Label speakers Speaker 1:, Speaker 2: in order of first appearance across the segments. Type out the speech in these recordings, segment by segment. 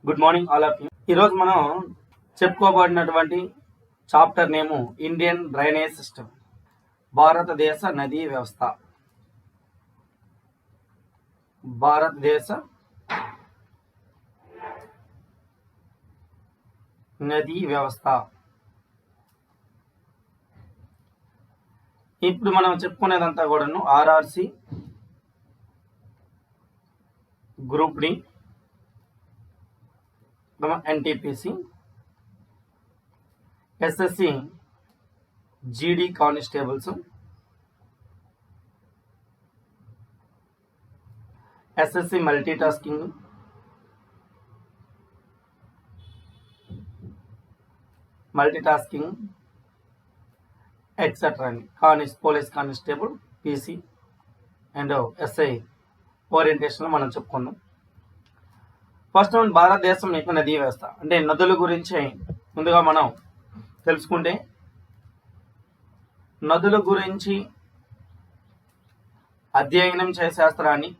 Speaker 1: Good morning all of you. ఈరోజు మనం చెప్పుకోబడినటువంటి chapter నేము Indian drainage system, భారతదేశ నదీ వ్యవస్థ. భారతదేశ నదీ వ్యవస్థ. ఇప్పుడు మనం చెప్పుకునేదంతా కూడాను RRC group D, NTPC, SSC GD constables, SSC multitasking, etcetera అని police constable, PC and SI orientation మనం చెప్పుకుందాం. ఫస్ట్ వన్ భారతదేశం యొక్క నదీ వ్యవస్థ. అంటే నదుల గురించి ముందుగా మనం తెలుసుకుంటే, నదుల గురించి అధ్యయనం చేసే శాస్త్రాన్ని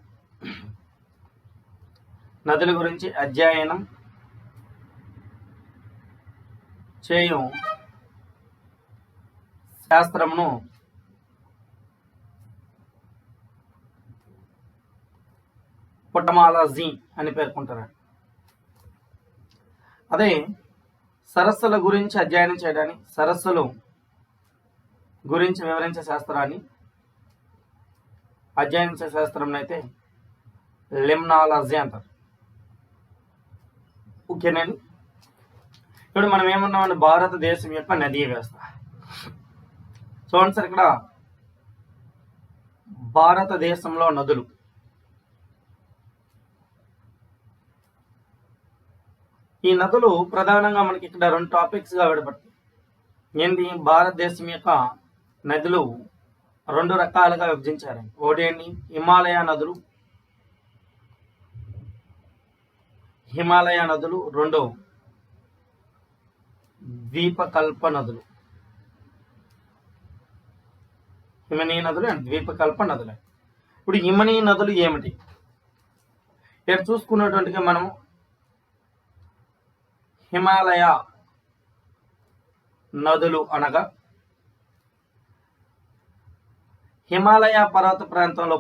Speaker 1: నదుల గురించి అధ్యయనం చేయు శాస్త్రమును పొటమాలజీ అని పేర్కొంటారు. అదే సరస్సుల గురించి అధ్యయనం చేయడాన్ని, సరస్సులు గురించి వివరించే శాస్త్రాన్ని అధ్యయనించే శాస్త్రం అయితే లిమ్నాలజీ అంటారు. ఓకేనండి. ఇప్పుడు మనం ఏమన్నామంటే భారతదేశం యొక్క నదీ వ్యవస్థ. చూడండి సార్, ఇక్కడ భారతదేశంలో నదులు ఈ నదులు ప్రధానంగా మనకి ఇక్కడ రెండు టాపిక్స్గా విడబడతాయి. ఏంటి? భారతదేశం యొక్క నదులు రెండు రకాలుగా విభజించారు. ఒకటి ఏంటి? హిమాలయ నదులు, రెండు ద్వీపకల్ప నదులు. హిమనీయ నదులు అండ్ ద్వీపకల్ప నదులు. ఇప్పుడు హిమనీయ నదులు ఏమిటి? ఇక్కడ చూసుకున్నటువంటిగా మనం హిమాలయ నదులు అనగా హిమాలయ పర్వత ప్రాంతంలో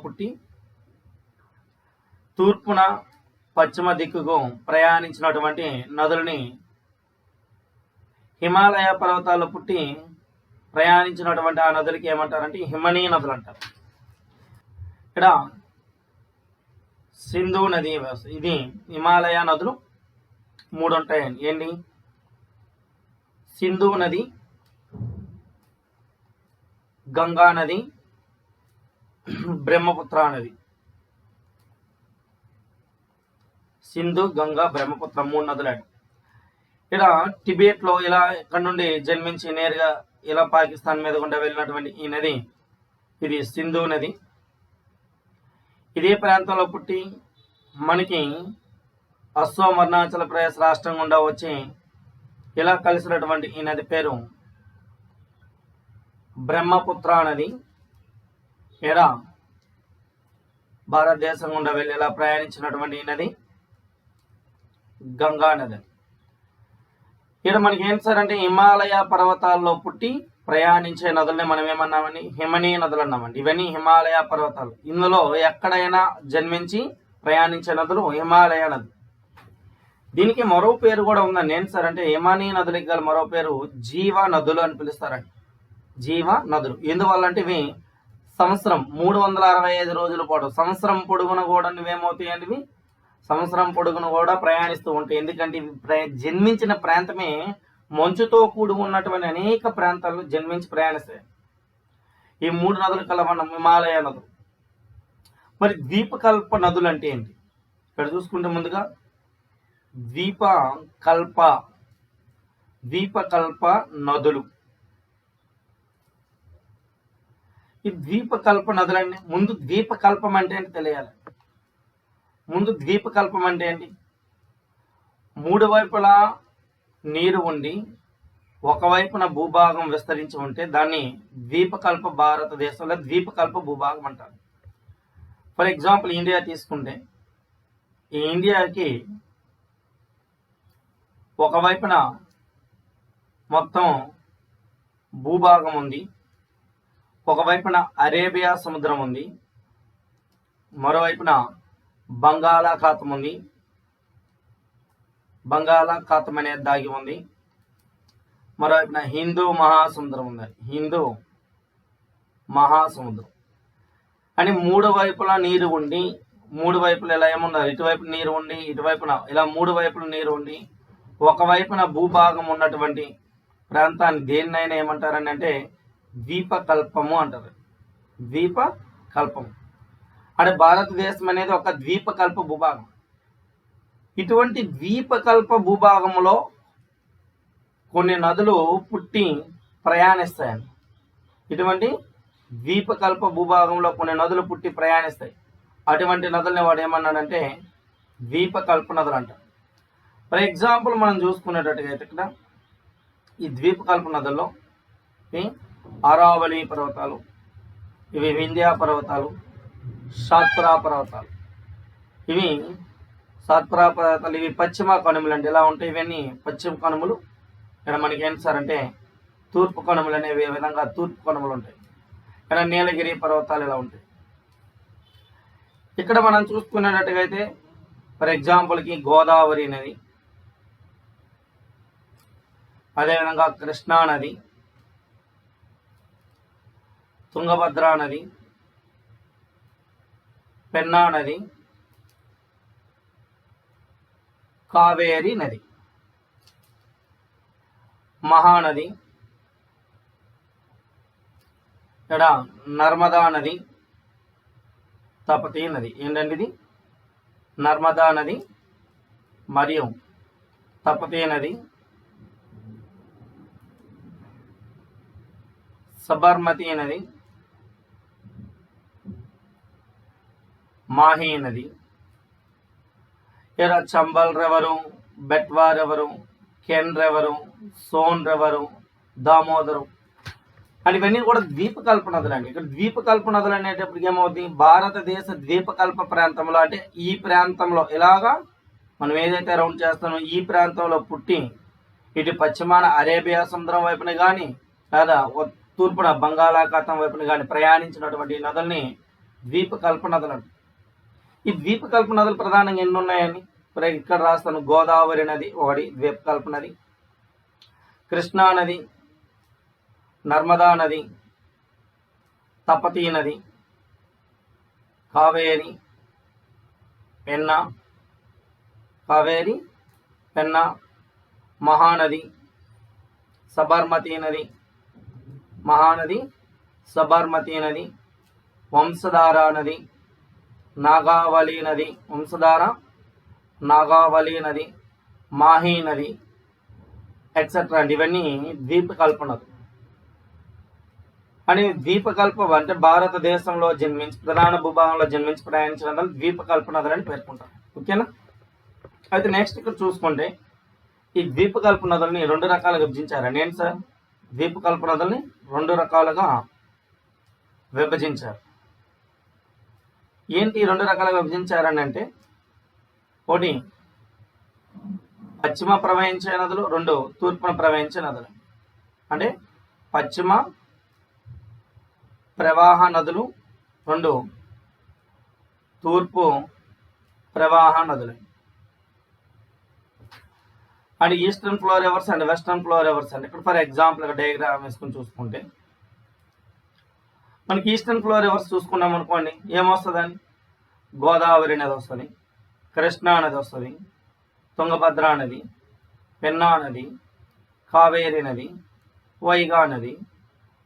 Speaker 1: పుట్టి తూర్పున పశ్చిమ దిక్కుకు ప్రయాణించినటువంటి నదులని హిమాలయ పర్వతాల్లో పుట్టి ప్రయాణించినటువంటి ఆ నదులకి ఏమంటారంటే హిమనీయ నదులు అంటారు. ఇక్కడ సింధు నది వ్యవస్థ. ఇది హిమాలయ నదులు మూడు ఉంటాయండి. ఏంటి? సింధు నది, గంగా నది, బ్రహ్మపుత్ర నది. సింధు, గంగా, బ్రహ్మపుత్ర మూడు నదులు అండి. ఇలా టిబెట్ లో ఇలా ఇక్కడ నుండి జన్మించి నేరుగా ఇలా పాకిస్తాన్ మీద గుండా వెళ్ళినటువంటి ఈ నది ఇది సింధు నది. ఇదే ప్రాంతంలో పుట్టి మనకి అస్సాం, అరుణాచల్ ప్రదేశ్ రాష్ట్రం గుండా వచ్చి ఇలా కలిసినటువంటి ఈ నది పేరు బ్రహ్మపుత్ర నది. ఇక్కడ భారతదేశం గుండా వెళ్ళి ఇలా ప్రయాణించినటువంటి ఈ నది గంగా నది. ఇక్కడ మనకి ఏం సార్ అంటే హిమాలయ పర్వతాల్లో పుట్టి ప్రయాణించే నదుల్ని మనం ఏమన్నామని హిమనీయ నదులు అన్నామండి. ఇవన్నీ హిమాలయ పర్వతాలు. ఇందులో ఎక్కడైనా జన్మించి ప్రయాణించే నదులు హిమాలయ నది. దీనికి మరో పేరు కూడా ఉందండి. ఏంటి సార్ అంటే హిమానీయ నదులకి గల మరో పేరు జీవ నదులు అని పిలుస్తారండి. జీవ నదులు ఎందువల్ల అంటే ఇవి సంవత్సరం 365 రోజుల పాటు సంవత్సరం పొడుగున కూడా ఏమవుతాయండి? ఇవి సంవత్సరం పొడుగును కూడా ప్రయాణిస్తూ ఉంటాయి. ఎందుకంటే ఇవి జన్మించిన ప్రాంతమే మంచుతో కూడి ఉన్నటువంటి అనేక ప్రాంతాల్లో జన్మించి ప్రయాణిస్తాయి. ఈ మూడు నదులు కలవడం హిమాలయ నదులు. మరి ద్వీపకల్ప నదులు అంటే ఏంటి? ఇక్కడ చూసుకుంటే ముందుగా ద్వీపకల్ప నదులు. ఈ ద్వీపకల్ప నదులండి. ముందు ద్వీపకల్పం అంటే ఏంటి తెలియాలి. ముందు ద్వీపకల్పం అంటే ఏంటి? మూడు వైపులా నీరు ఉండి ఒకవైపున భూభాగం విస్తరించి ఉంటే దాన్ని ద్వీపకల్ప భారతదేశంలో ద్వీపకల్ప భూభాగం అంటారు. ఫర్ ఎగ్జాంపుల్ ఇండియా తీసుకుంటే ఈ ఇండియాకి ఒకవైపున మొత్తం భూభాగం ఉంది, ఒకవైపున అరేబియా సముద్రం ఉంది, మరోవైపున బంగాళాఖాతం ఉంది, బంగాళాఖాతం అనేది దాగి ఉంది, మరోవైపున హిందూ మహాసముద్రం ఉంది, హిందూ మహాసముద్రం అని మూడు వైపులా నీరు ఉండి, మూడు వైపులు ఇలా ఏమున్నారు, ఇటువైపు నీరు ఉండి ఇటువైపున ఇలా మూడు వైపులు నీరు ఉండి ఒకవైపున భూభాగం ఉన్నటువంటి ప్రాంతాన్ని దేన్నైనా ఏమంటారని అంటే ద్వీపకల్పము అంటారు. ద్వీపకల్పము అంటే భారతదేశం అనేది ఒక ద్వీపకల్ప భూభాగం. ఇటువంటి ద్వీపకల్ప భూభాగంలో కొన్ని నదులు పుట్టి ప్రయాణిస్తాయండి. ఇటువంటి ద్వీపకల్ప భూభాగంలో కొన్ని నదులు పుట్టి ప్రయాణిస్తాయి. అటువంటి నదుల్ని వాడు ఏమన్నాడంటే ద్వీపకల్ప నదులు అంటారు. ఫర్ ఎగ్జాంపుల్ మనం చూసుకునేటట్టుగా అయితే ఇక్కడ ఈ ద్వీపకల్ప నదుల్లో అరావళి పర్వతాలు, ఇవి వింధ్యా పర్వతాలు, సాత్పురా పర్వతాలు, ఇవి సాత్పురా పర్వతాలు ఇవి పశ్చిమ కనుమలు అండి. ఎలా ఉంటాయి ఇవన్నీ పశ్చిమ కనుమలు. ఇక్కడ మనకి ఏంటి సార్ అంటే తూర్పు కనుమలు అనేవి విధంగా తూర్పు కనుమలు ఉంటాయి. ఇక్కడ నీలగిరి పర్వతాలు ఇలా ఉంటాయి. ఇక్కడ మనం చూసుకునేటట్టుగా అయితే ఫర్ ఎగ్జాంపుల్కి గోదావరి నది, అదేవిధంగా కృష్ణా నది, తుంగభద్రా నది, పెన్నా నది, కావేరి నది, మహానది, ఇక్కడ నర్మదా నది, తపతీ నది. ఏంటండి ఇది నర్మదా నది మరియు తపతీ నది, సబర్మతి నది, మాహీ నది. ఇక్కడ Chambal river, Betwa river, Ken river, Son river, Damodar అని ఇవన్నీ కూడా ద్వీపకల్ప నదులు అండి. ఇక్కడ ద్వీపకల్ప నదులు అనేటప్పటికి ఏమవుతుంది, భారతదేశ ద్వీపకల్ప ప్రాంతంలో అంటే ఈ ప్రాంతంలో ఇలాగా మనం ఏదైతే రౌండ్ చేస్తామో ఈ ప్రాంతంలో పుట్టి ఇటు పశ్చిమాన అరేబియా సముద్రం వైపున కానీ లేదా తూర్పున బంగాళాఖాతం వైపున కానీ ప్రయాణించినటువంటి నదుల్ని ద్వీపకల్ప నదులు అంటారు. ఈ ద్వీపకల్ప నదులు ప్రధానంగా ఎన్ని ఉన్నాయని ఇక్కడ రాస్తాను. గోదావరి నది ఒకటి ద్వీపకల్ప నది, కృష్ణా నది, నర్మదా నది, తపతీ నది, కావేరి, పెన్నా, కావేరి, పెన్నా, మహానది, సబర్మతి నది, మహానది, సబర్మతి నది, వంశధార నది, నాగావళి నది, వంశధార, నాగావళి నది, మాహీ నది ఎక్సెట్రా అండి. ఇవన్నీ ద్వీపకల్ప నదులు. అని ద్వీపకల్ప అంటే భారతదేశంలో జన్మించి ప్రధాన భూభాగంలో జన్మించి ప్రయాణించిన నదులు ద్వీపకల్ప నదులని పేర్కొంటారు. ఓకేనా? అయితే నెక్స్ట్ ఇక్కడ చూసుకుంటే ఈ ద్వీపకల్ప నదులని రెండు రకాలుగా విభజించారండి. ఏంటి సార్? ద్వీపకల్ప నదుల్ని రెండు రకాలుగా విభజించారు. ఏంటి రెండు రకాలుగా విభజించారని అంటే ఒకటి పశ్చిమ ప్రవహించే నదులు, రెండు తూర్పున ప్రవహించే నదులు. అంటే పశ్చిమ ప్రవాహ నదులు, రెండు తూర్పు ప్రవాహ నదులు. And eastern flow reverse and western flow reverse అండి. ఇక్కడ ఫర్ ఎగ్జాంపుల్ డయాగ్రామ్ వేసుకుని చూసుకుంటే మనకి ఈస్టర్న్ ఫ్లో రివర్స్ చూసుకున్నాం అనుకోండి, ఏమొస్తుందని గోదావరి నది వస్తుంది, కృష్ణా నది వస్తుంది, తుంగభద్రా నది, పెన్నా నది, కావేరి నది, వైగా నది,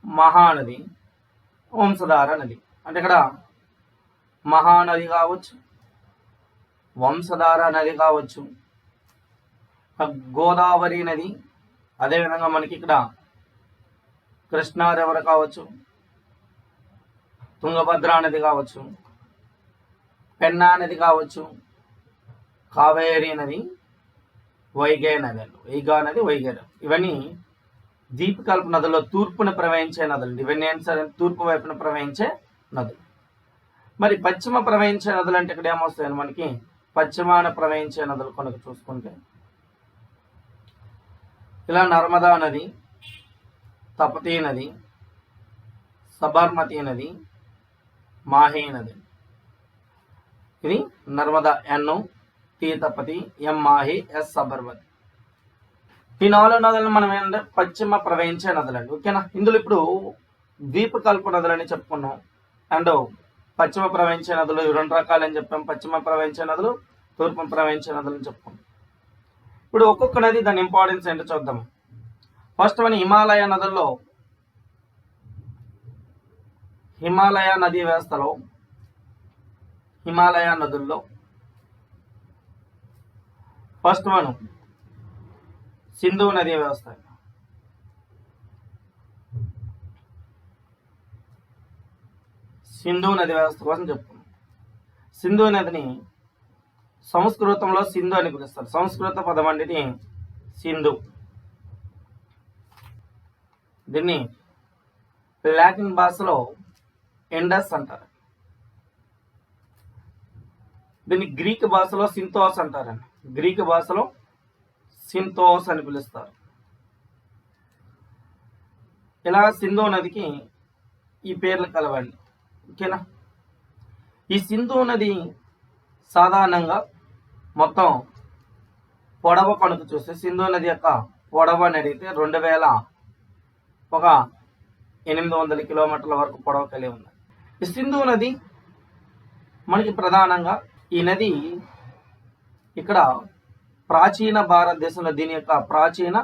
Speaker 1: మహానది, వంశధార నది. అంటే ఇక్కడ మహానది కావచ్చు, వంశధార నది కావచ్చు, గోదావరి నది, అదేవిధంగా మనకి ఇక్కడ కృష్ణా రివర్ కావచ్చు, తుంగభద్రా నది కావచ్చు, పెన్నా నది కావచ్చు, కావేరి నది, వైగే నది, వైగే నది. ఇవన్నీ ద్వీపకల్ప నదుల్లో తూర్పున ప్రవహించే నదులు. ఇవన్నీ ఏంటి సార్? తూర్పు వైపున ప్రవహించే నదులు. మరి పశ్చిమ ప్రవహించే నదులు అంటే ఇక్కడ ఏమొస్తాయని మనకి పశ్చిమాన ప్రవహించే నదులు కనుక చూసుకుంటే ఇలా నర్మదా నది, తపతీ నది, సబర్మతి నది, మాహీ నది. ఇది నర్మదా ఎన్, టీ తపతి, ఎం మాహి, ఎస్ సబర్మతి. ఈ 4 నదులను మనం ఏంటంటే పశ్చిమ ప్రవహించే నదులండి. ఓకేనా. ఇందులో ఇప్పుడు ద్వీపకల్ప నదులని చెప్పుకున్నాం. అండ్ పశ్చిమ ప్రవహించే నదులు 2 రకాలు అని చెప్పాం. పశ్చిమ ప్రవహించే నదులు, తూర్పు ప్రవహించే నదులు అని చెప్పుకున్నాం. ఇప్పుడు ఒక్కొక్క నది దాని ఇంపార్టెన్స్ ఏంటో చూద్దాం. ఫస్ట్ మన హిమాలయ నదుల్లో, హిమాలయ నదీ వ్యవస్థలో, హిమాలయ నదుల్లో ఫస్ట్ మనం సింధు నదీ వ్యవస్థ. సింధు నది వ్యవస్థ కోసం చెప్పుకున్నాం. సింధు నదిని సంస్కృతంలో సింధు అని పిలుస్తారు. సంస్కృత పదం అనేది సింధు. దీన్ని లాటిన్ భాషలో ఇండస్ అంటారు. దీన్ని గ్రీక్ భాషలో సింథోస్ అంటారండి. గ్రీక్ భాషలో సింథోస్ అని పిలుస్తారు. ఇలా సింధు నదికి ఈ పేర్లు కలవండి. ఓకేనా. ఈ సింధు నది సాధారణంగా మొత్తం పొడవ కనుక చూస్తే సింధు నది యొక్క పొడవ అని అడిగితే 2800 కిలోమీటర్ల వరకు పొడవ కలిగి ఉంది. ఈ సింధు నది మనకి ప్రధానంగా ఈ నది ఇక్కడ ప్రాచీన భారతదేశంలో, దీని యొక్క ప్రాచీన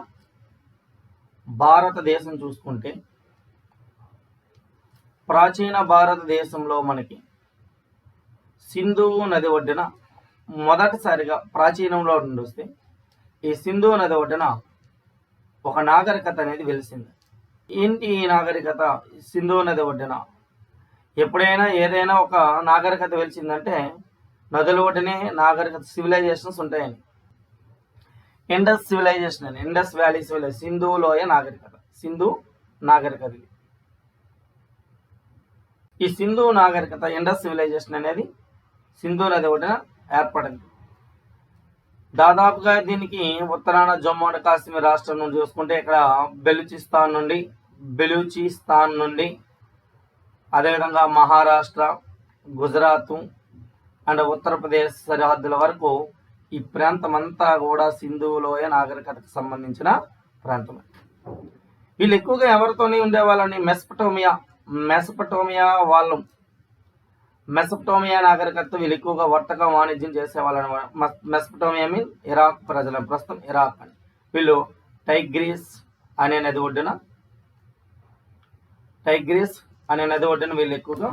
Speaker 1: భారతదేశం చూసుకుంటే ప్రాచీన భారతదేశంలో మనకి సింధు నది ఒడ్డున మొదటిసారిగా ప్రాచీనంలో నుండి వస్తే ఈ సింధు నది ఒడ్డున ఒక నాగరికత అనేది వెలిసింది. ఏంటి ఈ నాగరికత? సింధు నది ఒడ్డున ఎప్పుడైనా ఏదైనా ఒక నాగరికత వెలిసిందంటే నదుల ఒడ్డునే నాగరికత, సివిలైజేషన్స్ ఉంటాయని. ఇండస్ సివిలైజేషన్ అని, ఇండస్ వ్యాలీ సివిలైజేషన్, సింధు లోయ నాగరికత, సింధు నాగరికత. ఈ సింధు నాగరికత, ఇండస్ సివిలైజేషన్ అనేది సింధు నది ఒడ్డున ఏర్పడింది. దాదాపుగా దీనికి ఉత్తరాన జమ్మూ అండ్ కాశ్మీర్ రాష్ట్రం నుండి చూసుకుంటే ఇక్కడ బెలూచిస్తాన్ నుండి అదేవిధంగా మహారాష్ట్ర, గుజరాత్ అండ్ ఉత్తరప్రదేశ్ సరిహద్దుల వరకు ఈ ప్రాంతం అంతా కూడా సింధు లోయ నాగరికతకు సంబంధించిన ప్రాంతం. వీళ్ళు ఎక్కువగా ఎవరితోనే ఉండేవాళ్ళని మెసపటోమియా నాగరికత వీళ్ళు ఎక్కువగా వర్తక వాణిజ్యం చేసేవాళ్ళని. మెసపటోమియా మీన్ ఇరాక్ ప్రజల, ప్రస్తుతం ఇరాక్ అని. వీళ్ళు టైగ్రీస్ అనే నది ఒడ్డున వీళ్ళు ఎక్కువగా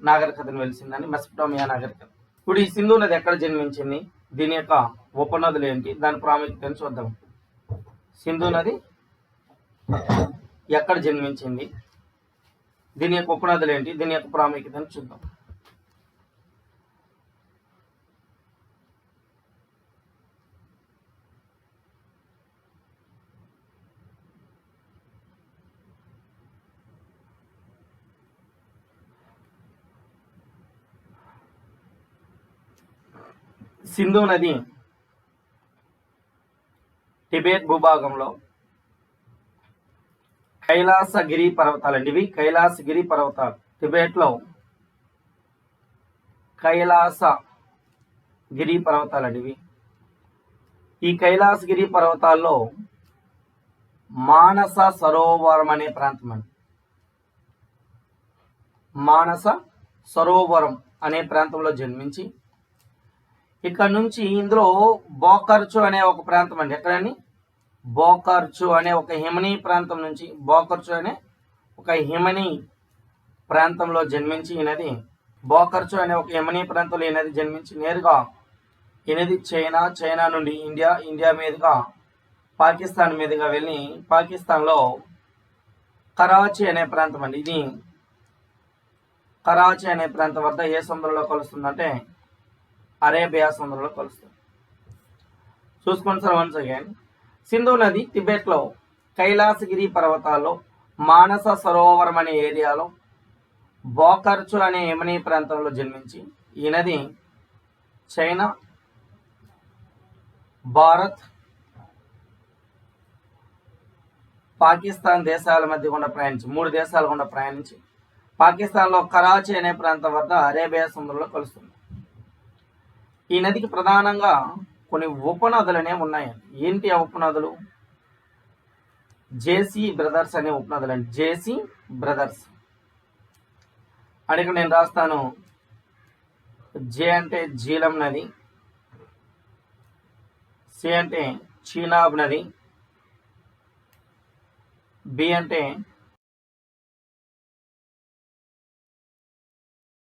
Speaker 1: నాగరికతను వెలిసిందని మెసపటోమియా నాగరికత. ఇప్పుడు ఈ సింధు నది ఎక్కడ జన్మించింది, దీని యొక్క ఉపనదులు ఏంటి, దాని ప్రాముఖ్యతను చూద్దాం. సింధు నది ఎక్కడ జన్మించింది, దీని యొక్క ఉపనదులు ఏంటి, దీని యొక్క ప్రాముఖ్యతను చూద్దాం. సింధు నది టిబెట్ భూభాగంలో కైలాసగిరి పర్వతాలండి. ఇవి కైలాసగిరి పర్వతాలు. టిబెట్లో కైలాసగిరి పర్వతాలండి ఇవి. ఈ కైలాసగిరి పర్వతాల్లో మానస సరోవరం అనే ప్రాంతం అండి. మానస సరోవరం అనే ప్రాంతంలో జన్మించి ఇక్కడ నుంచి ఇందులో బోకర్చు అనే ఒక ప్రాంతం అండి. ఎక్కడని బోకర్చు అనే ఒక హిమనీ ప్రాంతం నుంచి, బోకర్చు అనే ఒక హిమనీ ప్రాంతంలో జన్మించి ఈ నది, బోకర్చు అనే ఒక హిమనీ ప్రాంతంలో ఈ నది జన్మించి నేరుగా ఈ నది చైనా నుండి ఇండియా మీదుగా పాకిస్తాన్ మీదుగా వెళ్ళి పాకిస్తాన్లో కరాచీ అనే ప్రాంతం అండి. ఇది కరాచీ అనే ప్రాంతం వద్ద ఏ సముద్రంలో కలుస్తుందంటే అరేబియా సముద్రంలో కలుస్తుంది. చూసుకోండి సార్ వన్స్ అగైన్. సింధు నది టిబెట్లో కైలాసగిరి పర్వతాల్లో మానస సరోవరం అనే ఏరియాలో బోకర్చు అనే యమనీ ప్రాంతంలో జన్మించి ఈ నది చైనా, భారత్, పాకిస్తాన్ దేశాల మధ్య గుండా ప్రయాణించి 3 దేశాల గుండా ప్రయాణించి పాకిస్తాన్లో కరాచీ అనే ప్రాంతం వద్ద అరేబియా సముద్రంలో కలుస్తుంది. ఈ నదికి ప్రధానంగా కొన్ని ఉపనదులు అనేవి ఉన్నాయండి. ఏంటి ఆ ఉపనదులు? జేసీ బ్రదర్స్ అనే ఉపనదులు అండి. జేసీ బ్రదర్స్ అడిగి నేను రాస్తాను. జే అంటే జీలం నది, సి అంటే చీనాబ్ నది, బి అంటే